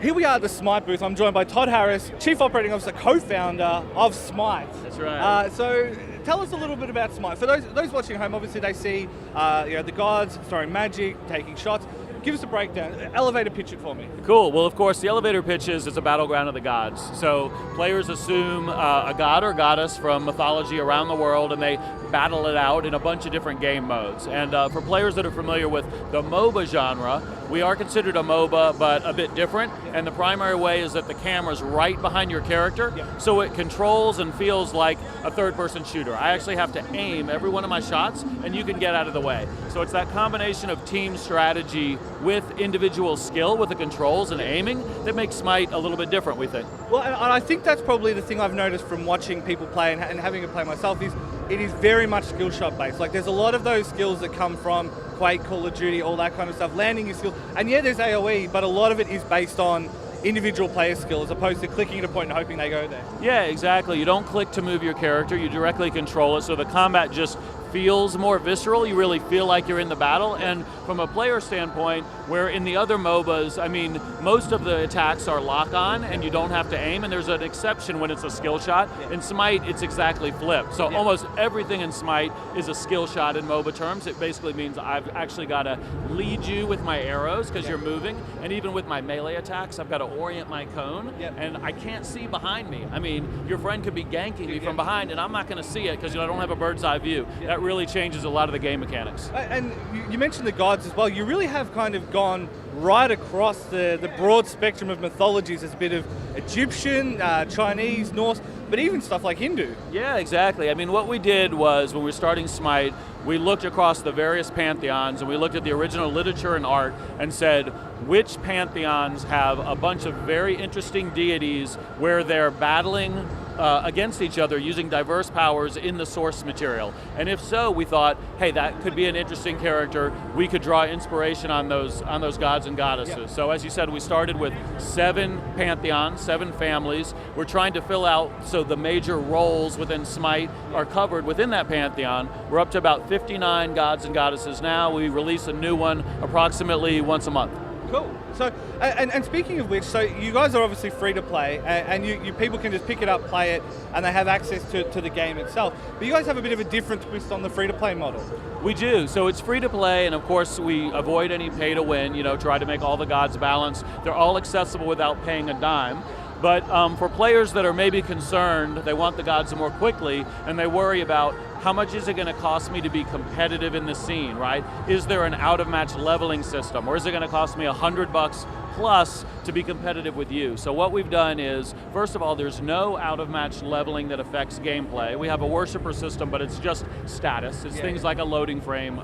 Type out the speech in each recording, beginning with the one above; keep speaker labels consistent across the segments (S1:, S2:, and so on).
S1: Here we are at the Smite booth. I'm joined by Todd Harris, Chief Operating Officer, co-founder of Smite.
S2: That's right.
S1: So tell us a little bit about Smite. For those watching at home, obviously they see the gods throwing magic, taking shots. Give us a breakdown. Elevator pitch it for me.
S2: Cool. Well, of course, the elevator pitch is it's a battleground of the gods. So players assume a god or goddess from mythology around the world, and they battle it out in a bunch of different game modes. And for players that are familiar with the MOBA genre, we are considered a MOBA, but a bit different. And the primary way is that the camera's right behind your character, so it controls and feels like a third-person shooter. I actually have to aim every one of my shots, and you can get out of the way. So it's that combination of team strategy with individual skill with the controls and aiming that makes Smite a little bit different, we think.
S1: Well, and I think that's probably the thing I've noticed from watching people play and having to play myself is it is very much skill shot based. Like there's a lot of those skills that come from Quake, Call of Duty, all that kind of stuff, landing your skills. And yeah, there's AoE, but a lot of it is based on individual player skill as opposed to clicking at a point and hoping they go there.
S2: Yeah, exactly. You don't click to move your character, you directly control it, so the combat just feels more visceral. You really feel like you're in the battle. And from a player standpoint, where in the other MOBAs, I mean, most of the attacks are lock-on and you don't have to aim, and there's an exception when it's a skill shot. In Smite, it's exactly flipped. So almost everything in Smite is a skill shot in MOBA terms. It basically means I've actually got to lead you with my arrows because you're moving, and even with my melee attacks, I've got to orient my cone, and I can't see behind me. I mean, your friend could be ganking me from behind, and I'm not going to see it because I don't have a bird's eye view. That really changes a lot of the game mechanics.
S1: And you mentioned the gods as well. You really have kind of gone right across the broad spectrum of mythologies. There's a bit of Egyptian, Chinese, Norse, but even stuff like Hindu.
S2: Yeah, exactly. I mean, what we did was, when we were starting Smite, we looked across the various pantheons and we looked at the original literature and art and said, which pantheons have a bunch of very interesting deities where they're battling against each other using diverse powers in the source material? And if so, we thought, hey, that could be an interesting character. We could draw inspiration on those gods and goddesses. So as you said, we started with 7 pantheons, 7 families. We're trying to fill out so the major roles within Smite are covered within that pantheon. We're up to about 59 gods and goddesses now. We release a new one approximately once a month.
S1: Cool. So, and speaking of which, so you guys are obviously free to play, and you people can just pick it up, play it, and they have access to the game itself. But you guys have a bit of a different twist on the free to play model.
S2: We do. So it's free to play, and of course we avoid any pay to win. You know, try to make all the gods balanced. They're all accessible without paying a dime. But for players that are maybe concerned, they want the gods more quickly, and they worry about how much is it going to cost me to be competitive in the scene, right? Is there an out-of-match leveling system, or is it going to cost me $100 plus to be competitive with you? So what we've done is, first of all, there's no out-of-match leveling that affects gameplay. We have a worshiper system, but it's just status. It's things like a loading frame,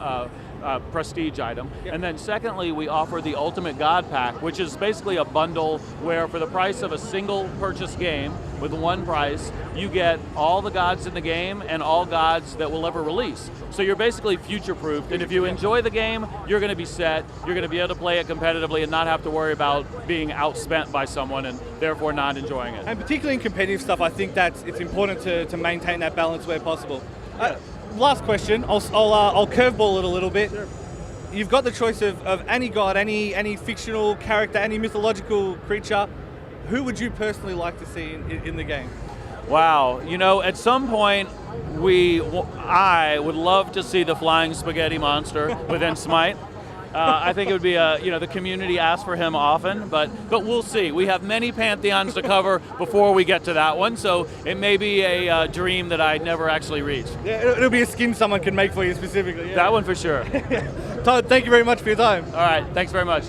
S2: prestige item. And then secondly, we offer the Ultimate God Pack, which is basically a bundle where for the price of a single purchase game, with one price, you get all the gods in the game and all gods that will ever release. So you're basically future-proofed, and if you enjoy the game, you're going to be set, you're going to be able to play it competitively and not have to worry about being outspent by someone and therefore not enjoying it.
S1: And particularly in competitive stuff, I think it's important to maintain that balance where possible. Last question, I'll curveball it a little bit. Sure. You've got the choice of any god, any fictional character, any mythological creature. Who would you personally like to see in the game?
S2: Wow, you know, at some point, I would love to see the flying spaghetti monster within Smite. I think it would be the community asks for him often, but we'll see. We have many pantheons to cover before we get to that one, so it may be a dream that I never actually reach.
S1: Yeah, it'll be a skin someone can make for you specifically. Yeah.
S2: That one for sure.
S1: Todd, thank you very much for your time.
S2: All right, thanks very much.